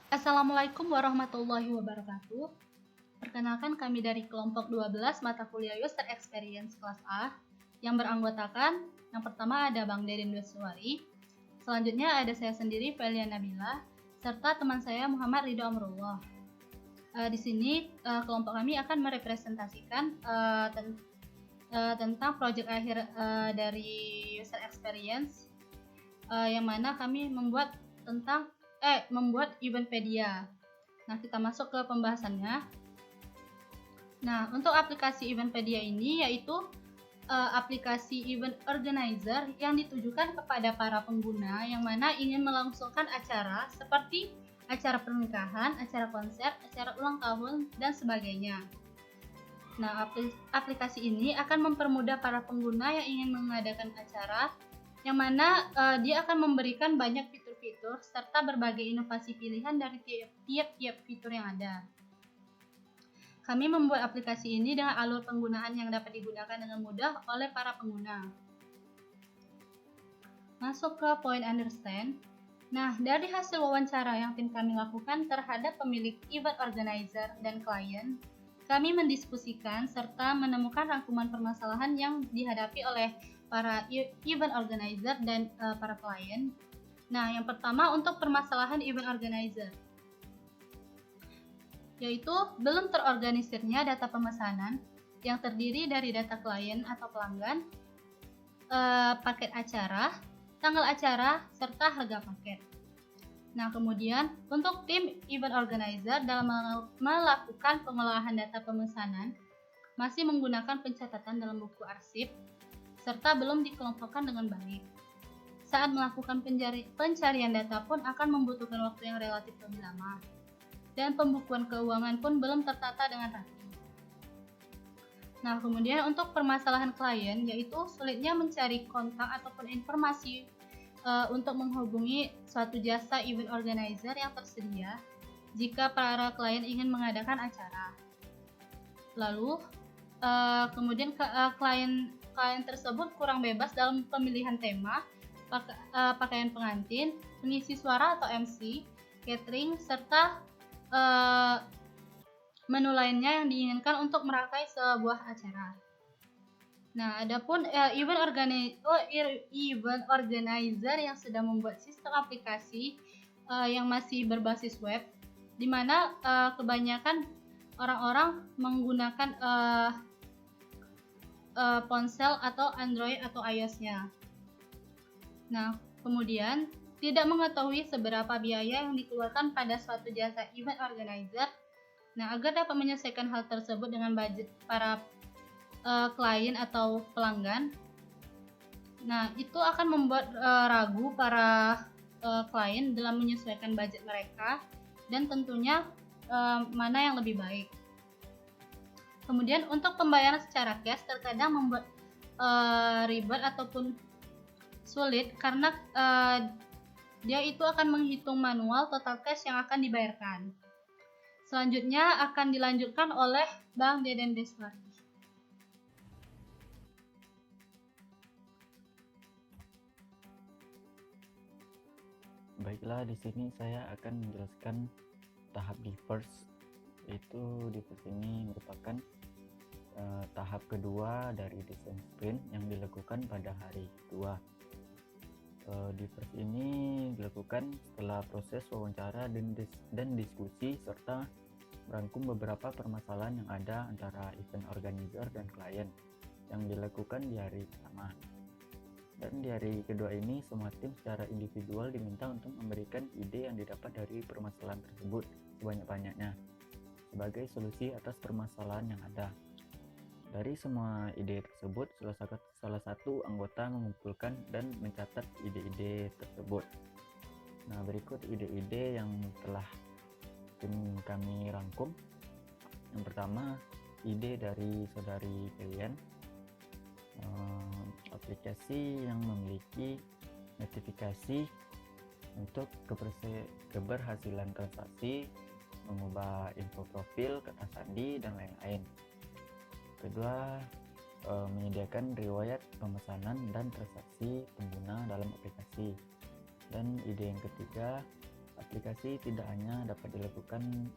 Assalamualaikum warahmatullahi wabarakatuh. Perkenalkan kami dari kelompok 12 mata kuliah User Experience kelas A yang beranggotakan yang pertama ada Bang Deden Doswari, selanjutnya ada saya sendiri Felia Nabila, serta teman saya Muhammad Ridho Amrullah. Di sini kelompok kami akan merepresentasikan tentang proyek akhir dari User Experience yang mana kami membuat Eventpedia. Nah, kita masuk ke pembahasannya. Nah, untuk aplikasi Eventpedia ini yaitu aplikasi event organizer yang ditujukan kepada para pengguna yang mana ingin melangsungkan acara seperti acara pernikahan, acara konser, acara ulang tahun, dan sebagainya. Nah, aplikasi ini akan mempermudah para pengguna yang ingin mengadakan acara yang mana dia akan memberikan banyak fitur-fitur serta berbagai inovasi pilihan dari tiap-tiap fitur yang ada. Kami membuat aplikasi ini dengan alur penggunaan yang dapat digunakan dengan mudah oleh para pengguna. Masuk ke point understand. Nah, dari hasil wawancara yang tim kami lakukan terhadap pemilik event organizer dan klien, kami mendiskusikan serta menemukan rangkuman permasalahan yang dihadapi oleh para event organizer dan para klien. Nah, yang pertama untuk permasalahan event organizer, yaitu belum terorganisirnya data pemesanan yang terdiri dari data klien atau pelanggan, paket acara, tanggal acara, serta harga paket. Nah, kemudian untuk tim event organizer dalam melakukan pengolahan data pemesanan masih menggunakan pencatatan dalam buku arsip serta belum dikelompokkan dengan baik. Saat melakukan pencarian data pun akan membutuhkan waktu yang relatif lebih lama. Dan pembukuan keuangan pun belum tertata dengan rapi. Nah, kemudian untuk permasalahan klien yaitu sulitnya mencari kontak ataupun informasi untuk menghubungi suatu jasa event organizer yang tersedia jika para klien ingin mengadakan acara. Lalu, kemudian klien tersebut kurang bebas dalam pemilihan tema, pakaian pengantin, pengisi suara atau MC, catering, serta menu lainnya yang diinginkan untuk merangkai sebuah acara. Nah, adapun event organizer yang sedang membuat sistem aplikasi yang masih berbasis web, di mana kebanyakan orang-orang menggunakan ponsel atau Android atau iOS-nya. Nah, kemudian tidak mengetahui seberapa biaya yang dikeluarkan pada suatu jasa event organizer. Nah, agar dapat menyelesaikan hal tersebut dengan budget para klien atau pelanggan, nah itu akan membuat ragu para klien dalam menyesuaikan budget mereka dan tentunya mana yang lebih baik. Kemudian untuk pembayaran secara cash terkadang membuat ribet ataupun sulit karena dia itu akan menghitung manual total cash yang akan dibayarkan. Selanjutnya akan dilanjutkan oleh Bang Deden Deswari. Baiklah, di sini saya akan menjelaskan tahap Differs, yaitu Differs ini merupakan tahap kedua dari desain sprint yang dilakukan pada hari kedua. Differs ini dilakukan setelah proses wawancara dan diskusi serta merangkum beberapa permasalahan yang ada antara event organizer dan klien yang dilakukan di hari pertama. Dan di hari kedua ini, semua tim secara individual diminta untuk memberikan ide yang didapat dari permasalahan tersebut sebanyak-banyaknya sebagai solusi atas permasalahan yang ada. Dari semua ide tersebut, salah satu anggota mengumpulkan dan mencatat ide-ide tersebut. Nah, berikut ide-ide yang telah tim kami rangkum. Yang pertama, ide dari saudari Pelian, aplikasi yang memiliki notifikasi untuk keberhasilan transaksi, mengubah info profil, kata sandi, dan lain-lain. Kedua, menyediakan riwayat pemesanan dan transaksi pengguna dalam aplikasi. Dan ide yang ketiga, aplikasi tidak hanya dapat dilakukan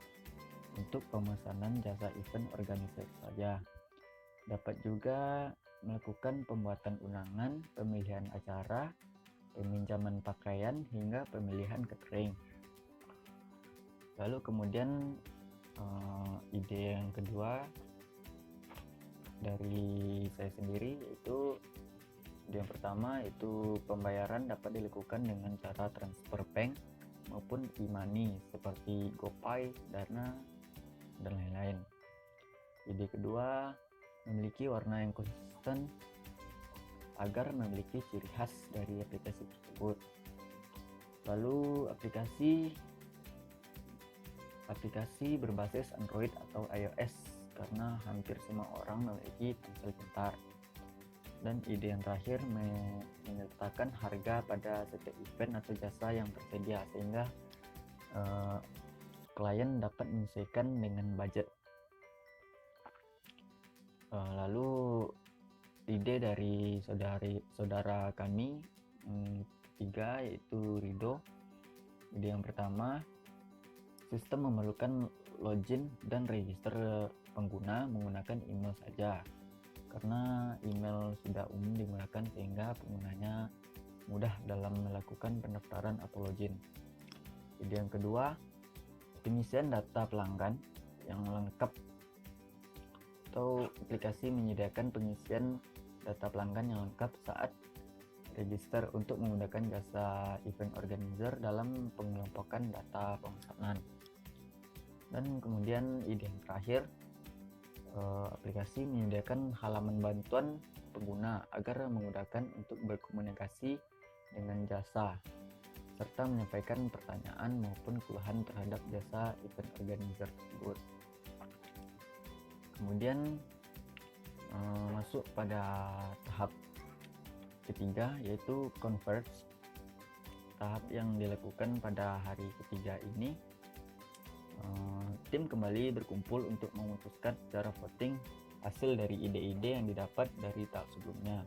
untuk pemesanan jasa event organizer saja, dapat juga melakukan pembuatan undangan, pemilihan acara, peminjaman pakaian, hingga pemilihan catering. Lalu kemudian ide yang kedua dari saya sendiri, yaitu yang pertama itu pembayaran dapat dilakukan dengan cara transfer bank maupun e-money seperti GoPay, Dana, dan lain-lain. Ide kedua, memiliki warna yang konsisten agar memiliki ciri khas dari aplikasi tersebut. Lalu aplikasi berbasis Android atau iOS karena hampir semua orang memiliki ponsel pintar. Dan ide yang terakhir, menyertakan harga pada setiap event atau jasa yang tersedia sehingga klien dapat menyesuaikan dengan budget. Lalu ide dari saudara kami ketiga, yaitu Rido. Ide yang pertama, sistem memerlukan login dan register pengguna menggunakan email saja, karena email sudah umum digunakan sehingga penggunanya mudah dalam melakukan pendaftaran atau login. Ide yang kedua, pengisian data pelanggan yang lengkap, atau aplikasi menyediakan pengisian data pelanggan yang lengkap saat register untuk menggunakan jasa event organizer dalam pengelompokan data pemesanan. Dan kemudian ide yang terakhir, aplikasi menyediakan halaman bantuan pengguna agar memudahkan untuk berkomunikasi dengan jasa serta menyampaikan pertanyaan maupun keluhan terhadap jasa event organizer tersebut. Kemudian masuk pada tahap ketiga, yaitu converge. Tahap yang dilakukan pada hari ketiga ini, tim kembali berkumpul untuk memutuskan secara voting hasil dari ide-ide yang didapat dari tahap sebelumnya.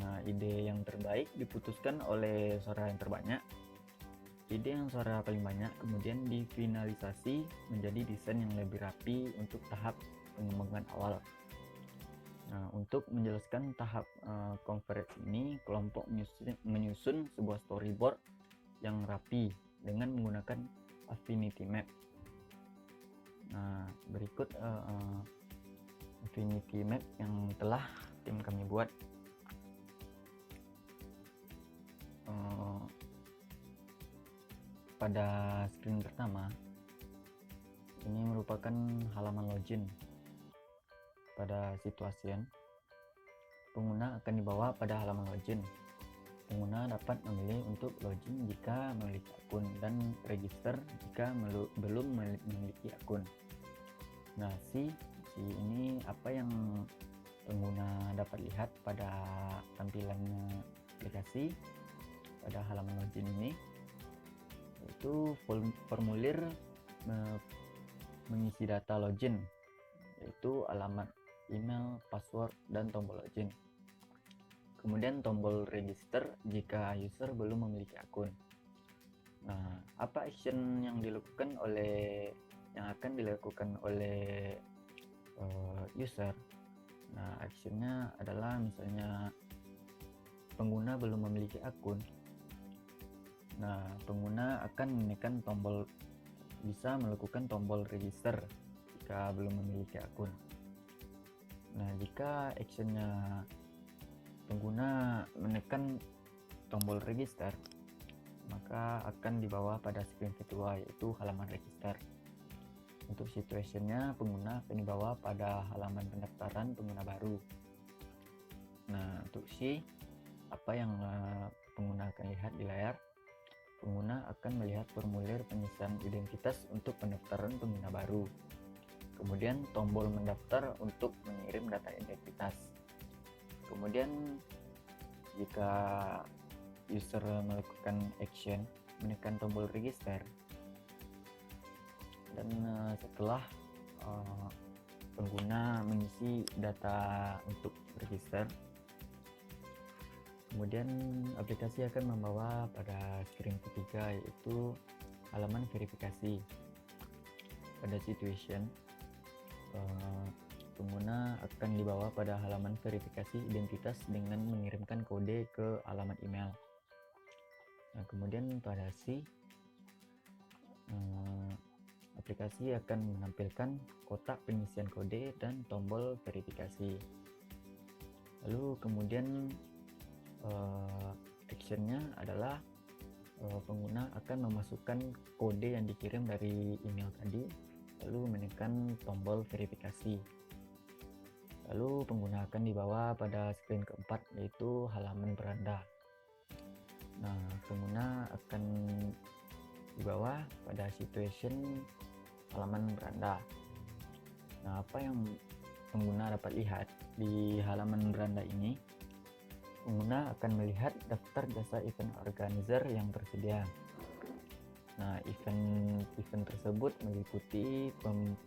Nah, ide yang terbaik diputuskan oleh suara yang terbanyak. Ide yang suara paling banyak kemudian difinalisasi menjadi desain yang lebih rapi untuk tahap pengembangan awal. Nah, untuk menjelaskan tahap converge ini, kelompok menyusun sebuah storyboard yang rapi dengan menggunakan affinity map. Nah, berikut affinity map yang telah tim kami buat. Pada screen pertama, ini merupakan halaman login. Pada situasi pengguna akan dibawa pada halaman login. Pengguna dapat memilih untuk login jika memiliki akun dan register jika belum memiliki akun. Nah, ini apa yang pengguna dapat lihat pada tampilan aplikasi pada halaman login ini, yaitu formulir mengisi data login, yaitu alamat, email, password, dan tombol login. Kemudian tombol register jika user belum memiliki akun. Nah, apa action yang akan dilakukan oleh user? Nah, actionnya adalah misalnya pengguna belum memiliki akun. Nah, pengguna akan menekan bisa melakukan tombol register jika belum memiliki akun. Nah, jika actionnya pengguna menekan tombol register, maka akan dibawa pada screen kedua, yaitu halaman register. Untuk situationnya, pengguna akan dibawa pada halaman pendaftaran pengguna baru. Nah, untuk apa yang pengguna akan lihat di layar, pengguna akan melihat formulir pengisian identitas untuk pendaftaran pengguna baru. Kemudian tombol mendaftar untuk mengirim data identitas. Kemudian jika user melakukan action menekan tombol register, dan setelah pengguna mengisi data untuk register, Kemudian aplikasi akan membawa pada screen ketiga, yaitu halaman verifikasi. Pada situation, pengguna akan dibawa pada halaman verifikasi identitas dengan mengirimkan kode ke alamat email. Nah, kemudian pada C, aplikasi akan menampilkan kotak pengisian kode dan tombol verifikasi. Lalu kemudian actionnya adalah pengguna akan memasukkan kode yang dikirim dari email tadi, lalu menekan tombol verifikasi. Lalu pengguna akan dibawa pada screen keempat, yaitu halaman beranda. Nah, pengguna akan dibawa pada situation halaman beranda. Nah, apa yang pengguna dapat lihat di halaman beranda ini? Pengguna akan melihat daftar jasa event organizer yang tersedia. Nah, event tersebut meliputi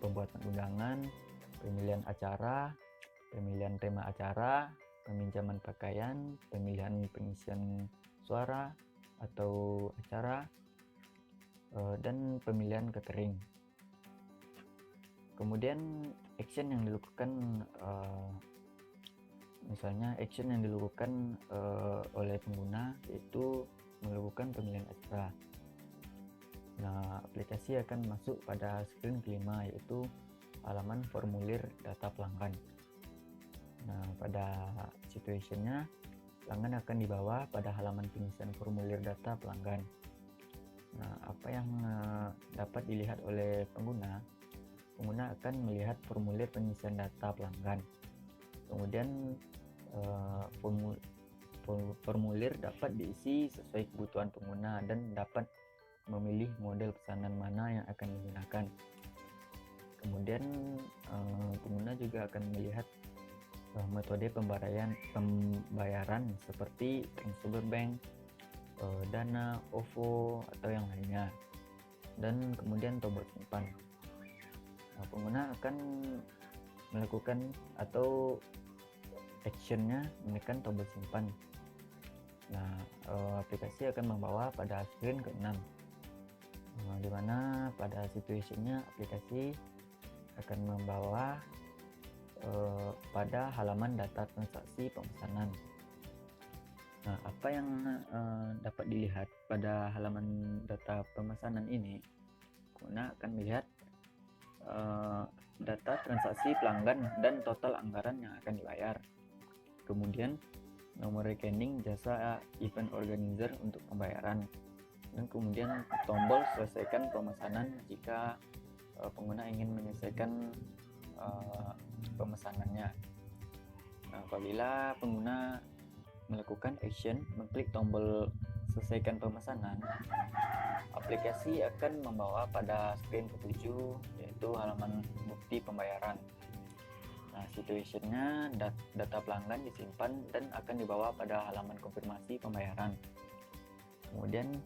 pembuatan undangan, pemilihan acara, pemilihan tema acara, peminjaman pakaian, pemilihan pengisian suara atau acara, dan pemilihan catering. Kemudian action yang dilakukan misalnya action yang dilakukan oleh pengguna yaitu melakukan pemilihan acara. Nah, aplikasi akan masuk pada screen kelima, yaitu halaman formulir data pelanggan. Nah, pada situationnya, pelanggan akan dibawa pada halaman pengisian formulir data pelanggan. Nah, apa yang dapat dilihat oleh pengguna? Pengguna akan melihat formulir pengisian data pelanggan. Kemudian formulir dapat diisi sesuai kebutuhan pengguna dan dapat memilih model pesanan mana yang akan digunakan. Kemudian pengguna juga akan melihat metode pembayaran seperti transfer bank, Dana, OVO, atau yang lainnya, dan kemudian tombol simpan. Nah, pengguna akan melakukan atau actionnya menekan tombol simpan. Nah, aplikasi akan membawa pada screen ke-6, di mana pada situationnya aplikasi akan membawa pada halaman data transaksi pemesanan. Nah, apa yang dapat dilihat pada halaman data pemesanan ini? Pengguna akan melihat data transaksi pelanggan dan total anggaran yang akan dibayar. Kemudian nomor rekening jasa event organizer untuk pembayaran, dan kemudian tombol selesaikan pemesanan jika pengguna ingin menyelesaikan pemesanannya. Nah, apabila pengguna melakukan action mengklik tombol selesaikan pemesanan, aplikasi akan membawa pada screen ke-7, yaitu halaman bukti pembayaran. Nah, situationnya data pelanggan disimpan dan akan dibawa pada halaman konfirmasi pembayaran. Kemudian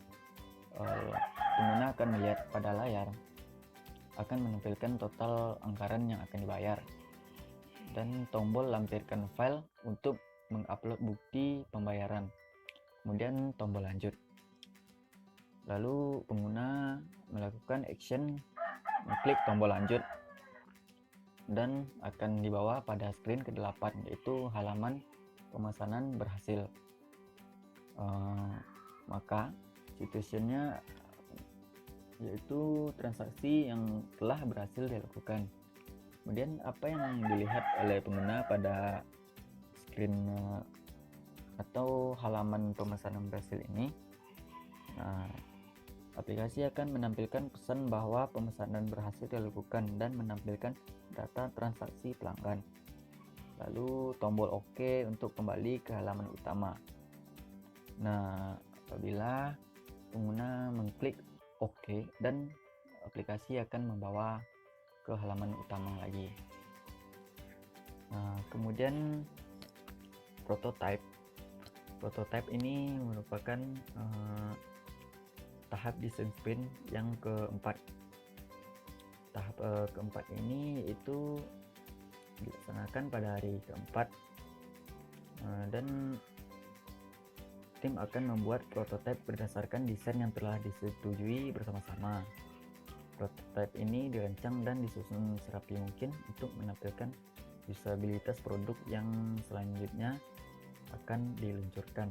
pengguna akan melihat pada layar akan menampilkan total anggaran yang akan dibayar dan tombol lampirkan file untuk mengupload bukti pembayaran, kemudian tombol lanjut. Lalu pengguna melakukan action mengklik tombol lanjut dan akan dibawa pada screen ke-8, yaitu halaman pemesanan berhasil. Maka situationnya yaitu transaksi yang telah berhasil dilakukan. Kemudian apa yang dilihat oleh pengguna pada screen atau halaman pemesanan berhasil ini? Nah, aplikasi akan menampilkan pesan bahwa pemesanan berhasil dilakukan dan menampilkan data transaksi pelanggan. Lalu tombol OK untuk kembali ke halaman utama. Nah, apabila pengguna mengklik OK, dan aplikasi akan membawa ke halaman utama lagi. Nah, kemudian prototype. Prototype ini merupakan tahap design sprint yang keempat. Tahap keempat ini itu dilaksanakan pada hari keempat, dan tim akan membuat prototipe berdasarkan desain yang telah disetujui bersama-sama. Prototipe ini dirancang dan disusun serapi mungkin untuk menampilkan usabilitas produk yang selanjutnya akan diluncurkan.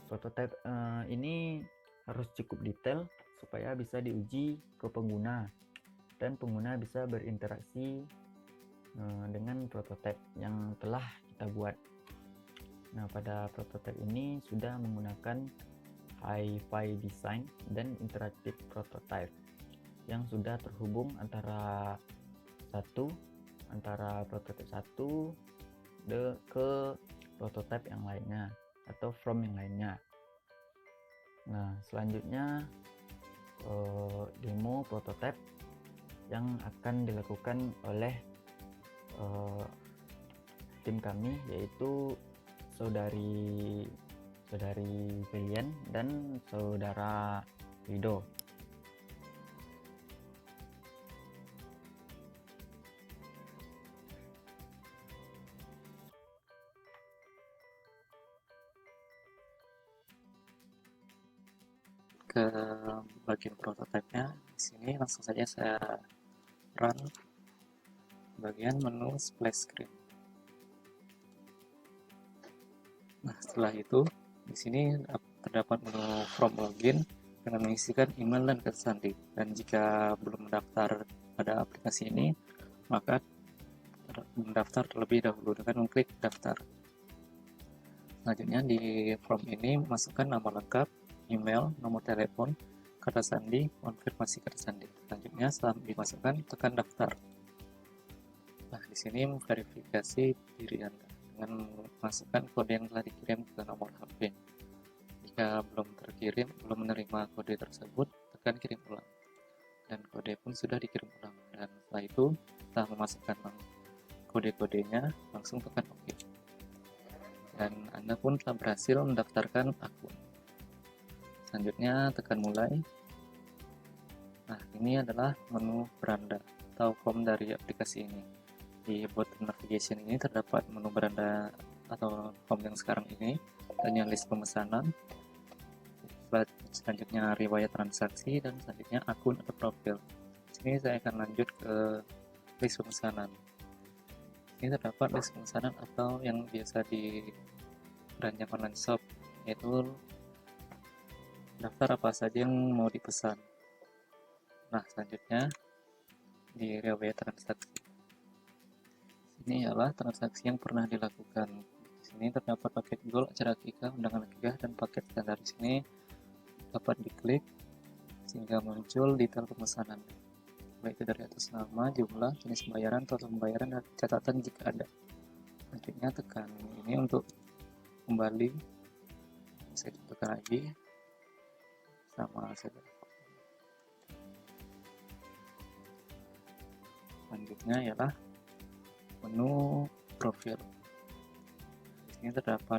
Prototipe ini harus cukup detail supaya bisa diuji ke pengguna dan pengguna bisa berinteraksi dengan prototipe yang telah kita buat. Nah, pada prototipe ini sudah menggunakan hi-fi design dan interaktif prototype yang sudah terhubung antara prototipe satu ke prototipe yang lainnya atau from yang lainnya. Nah, selanjutnya demo prototipe yang akan dilakukan oleh tim kami, yaitu saudari Felian dan saudara Rido. Ke bagian prototipenya, di sini langsung saja saya run bagian menu splash screen. Nah, setelah itu di sini terdapat menu from login dengan mengisikan email dan kata sandi. Dan jika belum mendaftar pada aplikasi ini, maka mendaftar terlebih dahulu dengan mengklik daftar. Selanjutnya di form ini masukkan nama lengkap, email, nomor telepon, kata sandi, konfirmasi kata sandi. Selanjutnya setelah dimasukkan, tekan daftar. Nah, di sini memverifikasi diri Anda dengan memasukkan kode yang telah dikirim ke nomor HP. Jika belum menerima kode tersebut, tekan kirim ulang. Dan kode pun sudah dikirim ulang. Dan setelah itu, setelah memasukkan kode-kodenya, langsung tekan OK. Dan Anda pun telah berhasil mendaftarkan akun. Selanjutnya tekan mulai. Nah, ini adalah menu beranda atau form dari aplikasi ini. Di button navigation ini terdapat menu beranda atau form yang sekarang ini, hanya list pemesanan, selanjutnya riwayat transaksi, dan selanjutnya akun atau profil. Sini saya akan lanjut ke list pemesanan. Ini terdapat list pemesanan atau yang biasa di keranjang online shop, yaitu daftar apa saja yang mau dipesan. Nah, selanjutnya di riwayat transaksi. Ini adalah transaksi yang pernah dilakukan. Di sini terdapat paket gold, acara akikah, undangan akikah, dan paket standar. Di sini dapat diklik sehingga muncul detail pemesanan, baik itu dari atas nama, jumlah, jenis pembayaran, total pembayaran, dan catatan jika ada. Selanjutnya tekan ini untuk kembali. Saya tekan lagi sama saja. Selanjutnya ialah menu profil. Di sini terdapat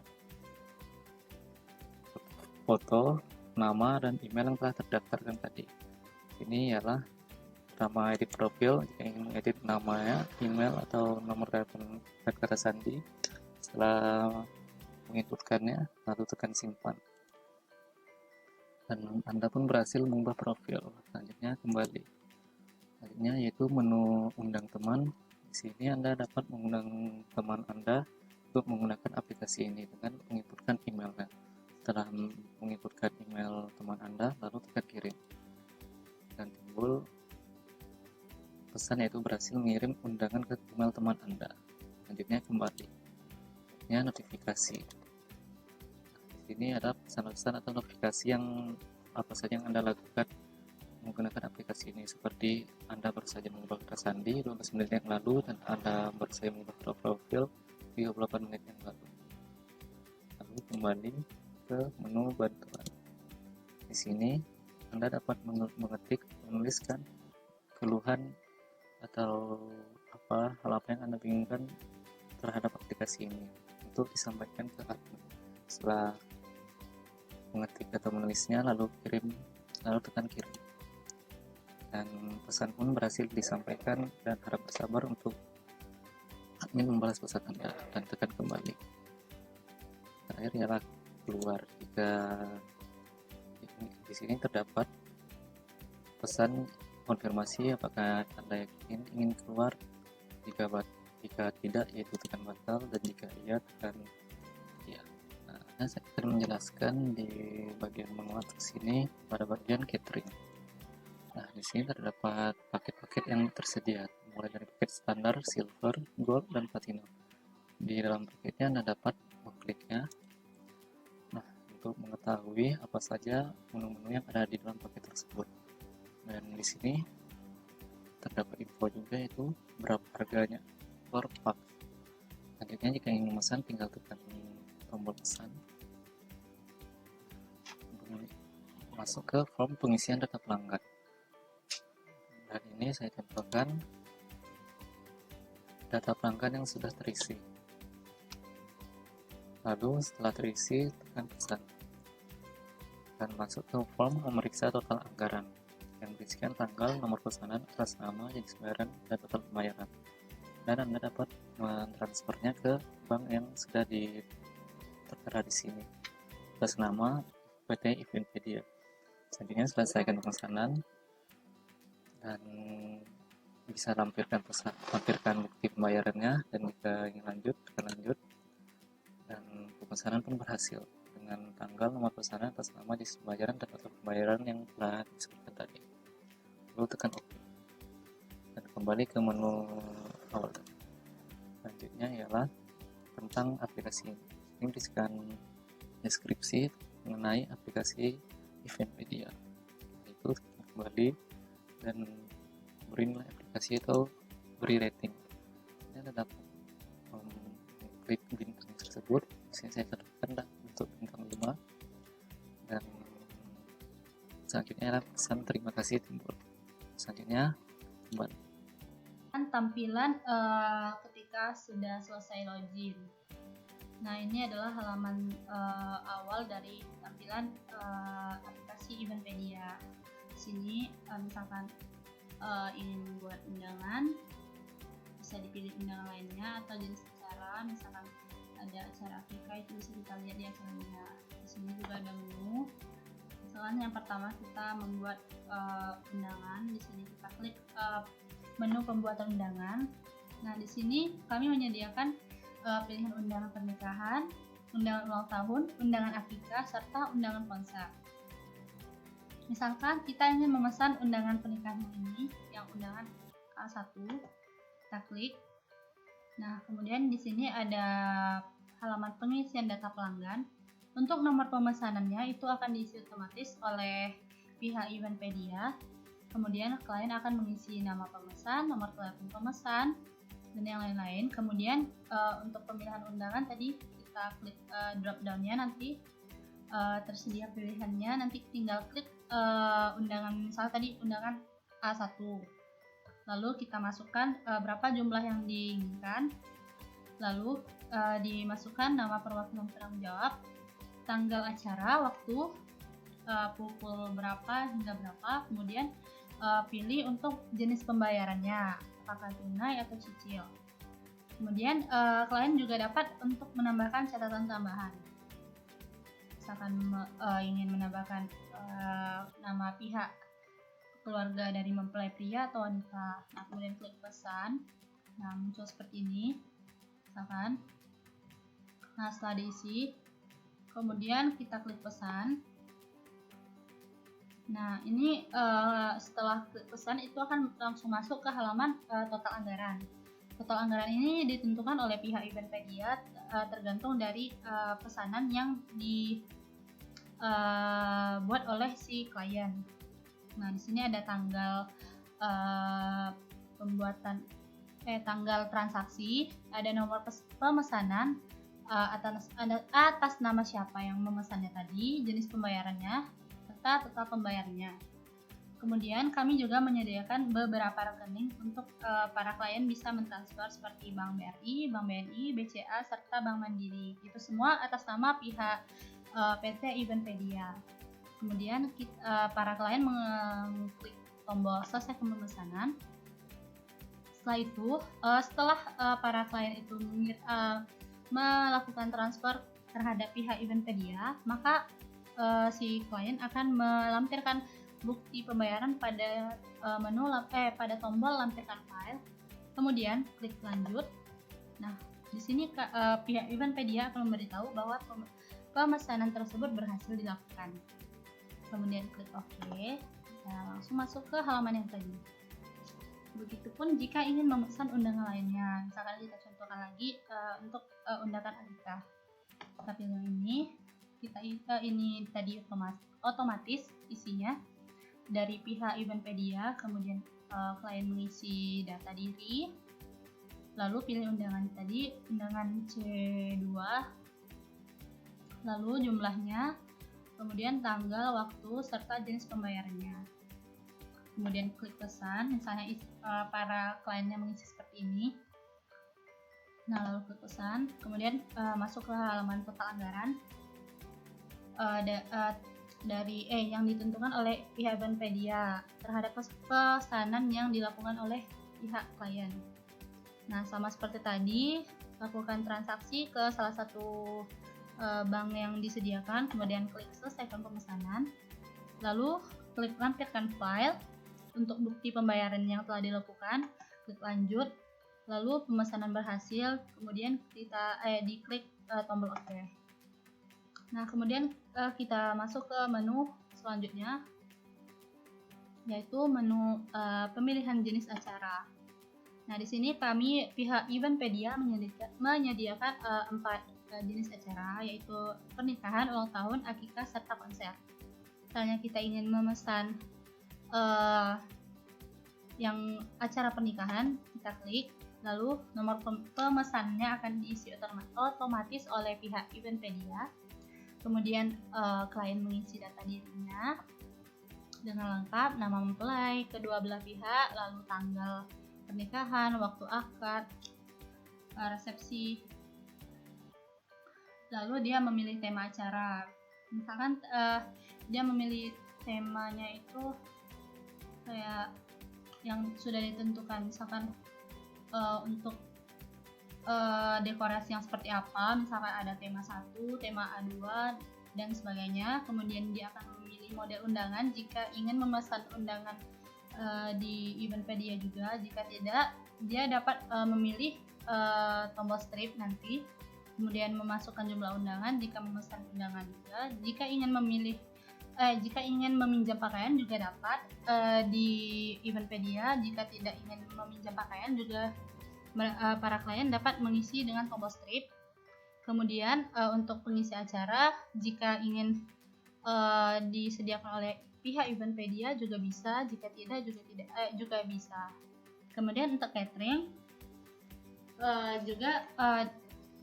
foto, nama, dan email yang telah terdaftarkan tadi. Ini ialah nama edit profil. Jika ingin mengedit namanya, email, atau nomor telepon dan kata sandi, setelah menginputkannya, lalu tekan simpan. Dan Anda pun berhasil mengubah profil. Selanjutnya kembali. Selanjutnya yaitu menu undang teman. Di sini Anda dapat mengundang teman Anda untuk menggunakan aplikasi ini dengan menginputkan emailnya. Setelah menginputkan email teman Anda, lalu tekan kirim. Dan timbul pesan yaitu berhasil mengirim undangan ke email teman Anda. Selanjutnya kembali. Ini notifikasi. Di sini ada pesan-pesan atau notifikasi yang apa saja yang Anda lakukan menggunakan aplikasi ini, seperti Anda baru saja mengubah kata sandi 12 menit yang lalu dan Anda baru saja mengubah profil 38 menit yang lalu. Lalu kembali ke menu bantuan. Di sini Anda dapat menuliskan keluhan atau hal apa yang Anda bingungkan terhadap aplikasi ini untuk disampaikan ke admin. Setelah mengetik atau menulisnya, lalu tekan kirim. Dan pesan pun berhasil disampaikan, dan harap bersabar untuk admin membalas pesan Anda, dan tekan kembali. terakhir ialah keluar. Jika di sini terdapat pesan konfirmasi apakah Anda ingin keluar, jika tidak yaitu tekan batal, dan jika iya tekan ya. Nah, saya akan menjelaskan di bagian menu atas sini pada bagian catering. Nah, di sini terdapat paket-paket yang tersedia, mulai dari paket standar, silver, gold, dan platinum. Di dalam paketnya Anda dapat mengkliknya. Nah, untuk mengetahui apa saja menu-menu yang ada di dalam paket tersebut. Dan di sini terdapat info juga, yaitu berapa harganya per pack. Selanjutnya, jika ingin memesan, tinggal tekan tombol pesan. Masuk ke form pengisian data pelanggan. Dan ini saya tempelkan data pelanggan yang sudah terisi. Lalu setelah terisi, tekan pesan. Dan masuk ke form memeriksa total anggaran yang berisikan tanggal, nomor pesanan, atas nama, jenis bayaran, dan total pembayaran. Dan Anda dapat mentransfernya ke bank yang sudah tertera di sini atas nama PT Eventpedia. Selanjutnya selesaikan pemesanan dan bisa lampirkan bukti pembayarannya, dan jika ingin lanjut, tekan lanjut, dan pemesanan pun berhasil dengan tanggal, nomor pesanan, atas nama, jenis pembayaran, dan total pembayaran yang telah disebutkan tadi. Lalu tekan OK dan kembali ke menu awal. Selanjutnya ialah tentang aplikasi ini. Ini berisikan deskripsi mengenai aplikasi Eventpedia. Itu kembali dan beri nilai aplikasi atau beri rating. Ini Anda dapat klik bintang tersebut. Disini saya catatkan untuk bintang 5, dan selanjutnya adalah pesan terima kasih timbul. Selanjutnya kembali tampilan ketika sudah selesai login. Nah, ini adalah halaman awal dari tampilan aplikasi Eventpedia. Di sini misalkan ingin membuat undangan, bisa dipilih undangan lainnya atau jenis acara. Misalkan ada acara Afrika, itu bisa kita lihat di acaranya. Di sini juga ada menu. Misalkan yang pertama kita membuat undangan, di sini kita klik menu pembuatan undangan. Nah, di sini kami menyediakan pilihan undangan pernikahan, undangan ulang tahun, undangan akikah, serta undangan konser. Misalkan kita ingin memesan undangan pernikahan ini, yang undangan A1, kita klik. Nah, kemudian di sini ada halaman pengisian data pelanggan. Untuk nomor pemesanannya itu akan diisi otomatis oleh pihak Eventpedia. Kemudian klien akan mengisi nama pemesan, nomor telepon pemesan, dan yang lain-lain. Kemudian untuk pemilihan undangan tadi kita klik drop down-nya, nanti tersedia pilihannya, nanti tinggal klik undangan, misal tadi undangan A1. Lalu kita masukkan berapa jumlah yang diinginkan. Lalu dimasukkan nama perwakilan penanggung jawab, tanggal acara, waktu, pukul berapa hingga berapa, kemudian pilih untuk jenis pembayarannya, apakah tunai atau cicil. Kemudian klien juga dapat untuk menambahkan catatan tambahan. Misalkan ingin menambahkan nama pihak keluarga dari mempelai pria atau wanita. Nah, kemudian klik pesan. Nah, muncul seperti ini. Misalkan. Nah, setelah diisi, kemudian kita klik pesan. Nah, ini setelah klik pesan itu akan langsung masuk ke halaman total anggaran. Total anggaran ini ditentukan oleh pihak Eventpedia tergantung dari pesanan yang dibuat oleh si klien. Nah, di sini ada tanggal tanggal transaksi, ada nomor pemesanan, atas nama siapa yang memesannya tadi, jenis pembayarannya, total pembayarnya. Kemudian kami juga menyediakan beberapa rekening untuk para klien bisa mentransfer seperti Bank BRI, Bank BNI, BCA, serta Bank Mandiri. Itu semua atas nama pihak PT Eventpedia. Kemudian para klien mengklik tombol selesai pemesanan. Setelah itu, setelah para klien itu melakukan transfer terhadap pihak Eventpedia, maka si klien akan melampirkan bukti pembayaran pada pada tombol lampirkan file, kemudian klik lanjut. Nah, di sini pihak Eventpedia akan memberitahu bahwa pemesanan tersebut berhasil dilakukan. Kemudian klik OK, langsung masuk ke halaman yang tadi. Begitupun jika ingin memesan undangan lainnya, misalkan kita contohkan lagi untuk undangan Alika. Tapi yang ini ini tadi otomatis isinya dari pihak Eventpedia, kemudian klien mengisi data diri, lalu pilih undangan tadi, undangan C2, lalu jumlahnya, kemudian tanggal, waktu, serta jenis pembayarannya. Kemudian klik pesan, misalnya para kliennya mengisi seperti ini. Nah, lalu klik pesan, kemudian masuk ke halaman total anggaran yang ditentukan oleh pihak Eventpedia terhadap pesanan yang dilakukan oleh pihak klien. Nah, sama seperti tadi, lakukan transaksi ke salah satu bank yang disediakan, kemudian klik selesaikan pemesanan, lalu klik lampirkan file untuk bukti pembayaran yang telah dilakukan, klik lanjut, lalu pemesanan berhasil, kemudian kita diklik tombol OK. Nah, kemudian kita masuk ke menu selanjutnya, yaitu menu pemilihan jenis acara. Nah, di sini kami pihak Eventpedia menyediakan 4 jenis acara, yaitu pernikahan, ulang tahun, akikah, serta konser. Misalnya kita ingin memesan yang acara pernikahan, kita klik, lalu nomor pemesannya akan diisi otomatis oleh pihak Eventpedia. Kemudian klien mengisi data dirinya dengan lengkap, nama mempelai, kedua belah pihak, lalu tanggal pernikahan, waktu akad, resepsi. Lalu dia memilih tema acara. Misalkan dia memilih temanya itu kayak yang sudah ditentukan, misalkan untuk dekorasi yang seperti apa, misalkan ada tema 1, tema A2, dan sebagainya. Kemudian dia akan memilih model undangan jika ingin memesan undangan di Eventpedia juga. Jika tidak, dia dapat memilih tombol strip nanti, kemudian memasukkan jumlah undangan jika memesan undangan juga. Jika ingin meminjam pakaian juga dapat di Eventpedia. Jika tidak ingin meminjam pakaian juga para klien dapat mengisi dengan tombol strip. Kemudian untuk pengisi acara, jika ingin disediakan oleh pihak Eventpedia juga bisa, jika tidak juga bisa. Kemudian untuk catering juga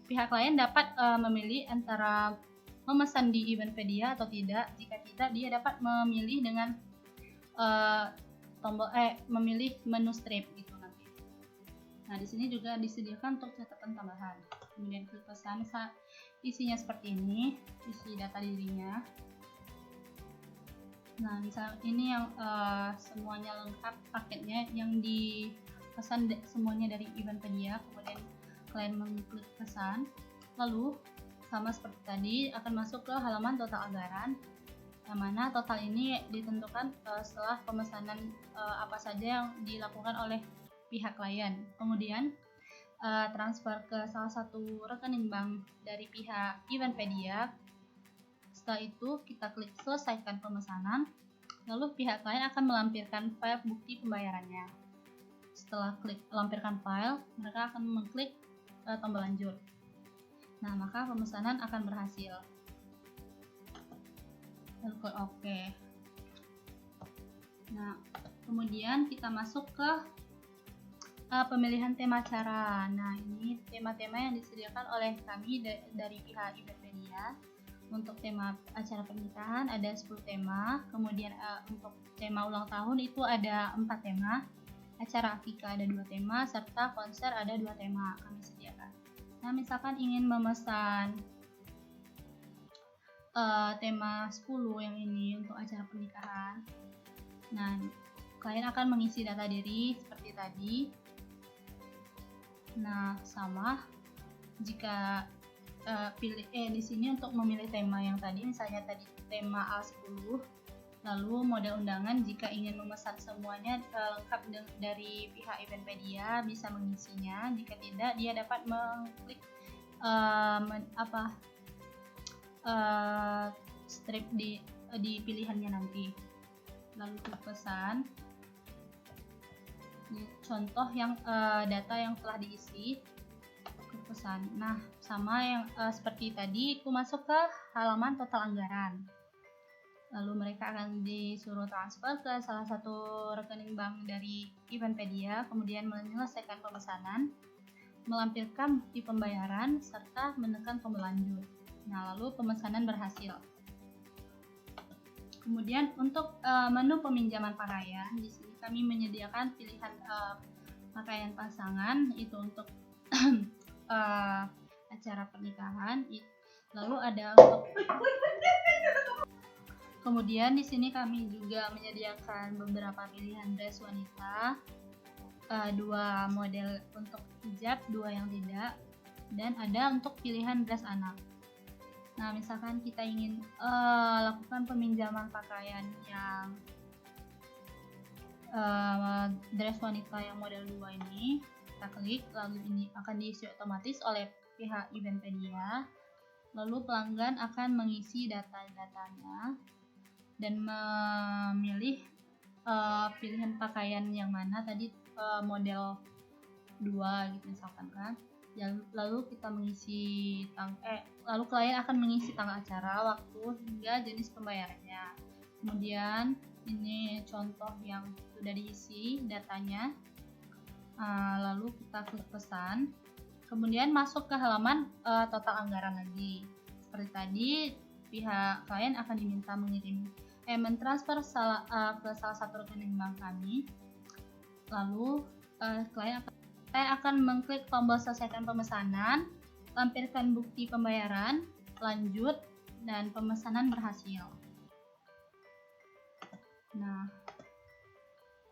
pihak klien dapat memilih antara memesan di Eventpedia atau tidak. Jika tidak, dia dapat memilih dengan memilih menu strip gitu nanti. Nah, di sini juga disediakan untuk catatan tambahan. Kemudian klik pesan, isinya seperti ini, isi data dirinya. Nah, misal ini yang semuanya lengkap paketnya yang dipesan semuanya dari Eventpedia. Kemudian kalian mengklik pesan, lalu sama seperti tadi akan masuk ke halaman total anggaran, yang mana total ini ditentukan setelah pemesanan apa saja yang dilakukan oleh pihak klien. Kemudian transfer ke salah satu rekening bank dari pihak Eventpedia. Setelah itu kita klik selesaikan pemesanan, lalu pihak klien akan melampirkan file bukti pembayarannya. Setelah klik lampirkan file, mereka akan mengklik tombol lanjut. Nah, maka pemesanan akan berhasil. Lalu klik OK. Nah, kemudian kita masuk ke pemilihan tema acara. Nah, ini tema-tema yang disediakan oleh kami dari pihak Eventpedia. Untuk tema acara pernikahan ada 10 tema, kemudian untuk tema ulang tahun itu ada 4 tema, acara akikah ada 2 tema, serta konser ada 2 tema kami sediakan. Nah, misalkan ingin memesan tema 10 yang ini untuk acara pernikahan. Nah, klien akan mengisi data diri seperti tadi. Nah, sama jika di sini untuk memilih tema yang tadi, misalnya tadi tema A10, lalu model undangan jika ingin memesan semuanya lengkap dari pihak Eventpedia bisa mengisinya, jika tidak dia dapat mengklik strip di pilihannya nanti, lalu klik pesan. Ini contoh yang data yang telah diisi, klik pesan. Nah, sama yang seperti tadi, aku masuk ke halaman total anggaran. Lalu mereka akan disuruh transfer ke salah satu rekening bank dari Eventpedia, kemudian menyelesaikan pemesanan, melampirkan bukti pembayaran, serta menekan tombol lanjut. Nah, lalu pemesanan berhasil. Kemudian untuk menu peminjaman pakaian, di sini kami menyediakan pilihan pakaian pasangan itu untuk acara pernikahan. Lalu ada untuk kemudian di sini kami juga menyediakan beberapa pilihan dress wanita, 2 model untuk hijab, 2 yang tidak, dan ada untuk pilihan dress anak. Nah, misalkan kita ingin lakukan peminjaman pakaian yang dress wanita yang model 2 ini, kita klik, lalu ini akan diisi otomatis oleh pihak Eventpedia. Lalu pelanggan akan mengisi data-datanya dan memilih pilihan pakaian yang mana tadi, model 2 gitu misalkan kan. Lalu kita mengisi lalu klien akan mengisi tanggal acara, waktu, hingga jenis pembayarannya. Kemudian ini contoh yang sudah diisi datanya. Lalu kita klik pesan. Kemudian masuk ke halaman total anggaran lagi. Seperti tadi, pihak klien akan diminta mentransfer ke salah satu rekening bank kami. Lalu klien akan mengklik tombol selesaikan pemesanan, lampirkan bukti pembayaran, lanjut, dan pemesanan berhasil. Nah,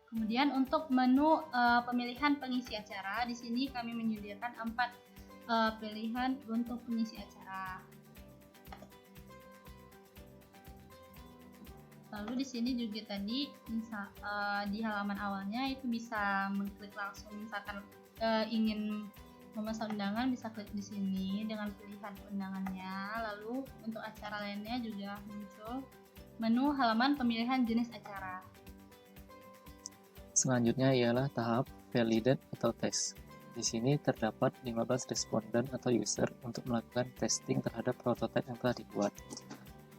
kemudian untuk menu pemilihan pengisi acara, di sini kami menyediakan 4 pilihan untuk pengisi acara. Lalu di sini juga tadi di halaman awalnya itu bisa mengklik langsung, misalkan ingin memesan undangan bisa klik di sini dengan pilihan undangannya. Lalu untuk acara lainnya juga muncul menu halaman pemilihan jenis acara. Selanjutnya ialah tahap validate atau tes. Di sini terdapat 15 responden atau user untuk melakukan testing terhadap prototipe yang telah dibuat.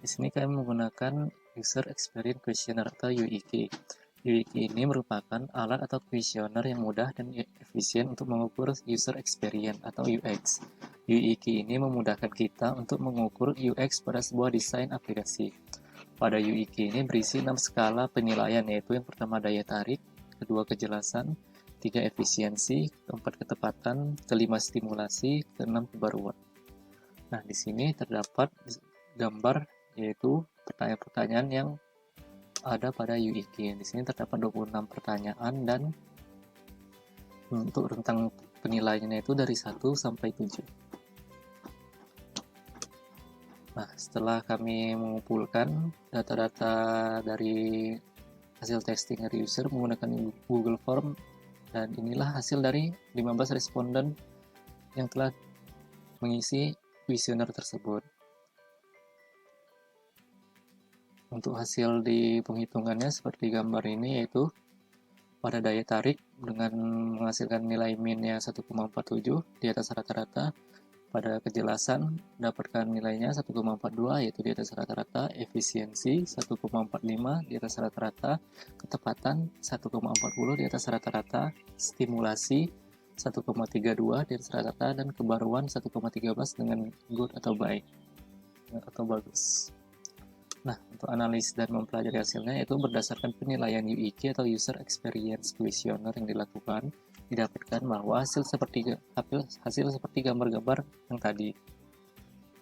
Di sini kami menggunakan User Experience Questionnaire atau UEQ. UEQ ini merupakan alat atau kuesioner yang mudah dan efisien untuk mengukur user experience atau UX. UEQ ini memudahkan kita untuk mengukur UX pada sebuah desain aplikasi. Pada UEQ ini berisi 6 skala penilaian, yaitu yang pertama daya tarik, kedua kejelasan, 3 efisiensi, keempat ketepatan, kelima stimulasi, keenam kebaruan. Nah, di sini terdapat gambar yaitu pertanyaan-pertanyaan yang ada pada UEQ. Di sini terdapat 26 pertanyaan dan untuk rentang penilaiannya itu dari 1 sampai 7. Nah, setelah kami mengumpulkan data-data dari hasil testing dari user menggunakan Google Form, dan inilah hasil dari 15 responden yang telah mengisi kuesioner tersebut. Untuk hasil di penghitungannya seperti gambar ini, yaitu pada daya tarik dengan menghasilkan nilai minnya 1,47 di atas rata-rata, pada kejelasan dapatkan nilainya 1,42 yaitu di atas rata-rata, efisiensi 1,45 di atas rata-rata, ketepatan 1,40 di atas rata-rata, stimulasi 1,32 di atas rata-rata, dan kebaruan 1,13 dengan good atau baik atau bagus. Nah, untuk analisis dan mempelajari hasilnya itu berdasarkan penilaian UEQ atau User Experience Questionnaire yang dilakukan, didapatkan bahwa hasil seperti gambar-gambar yang tadi.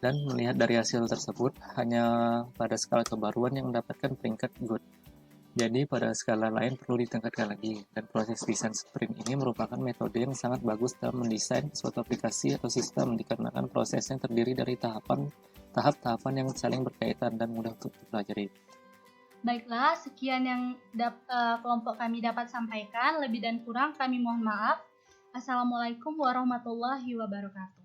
Dan melihat dari hasil tersebut, hanya pada skala kebaruan yang mendapatkan peringkat good. Jadi pada skala lain perlu ditingkatkan lagi, dan proses desain sprint ini merupakan metode yang sangat bagus dalam mendesain suatu aplikasi atau sistem dikarenakan prosesnya terdiri dari tahap-tahapan yang saling berkaitan dan mudah untuk dipelajari. Baiklah, sekian yang kelompok kami dapat sampaikan. Lebih dan kurang kami mohon maaf. Assalamualaikum warahmatullahi wabarakatuh.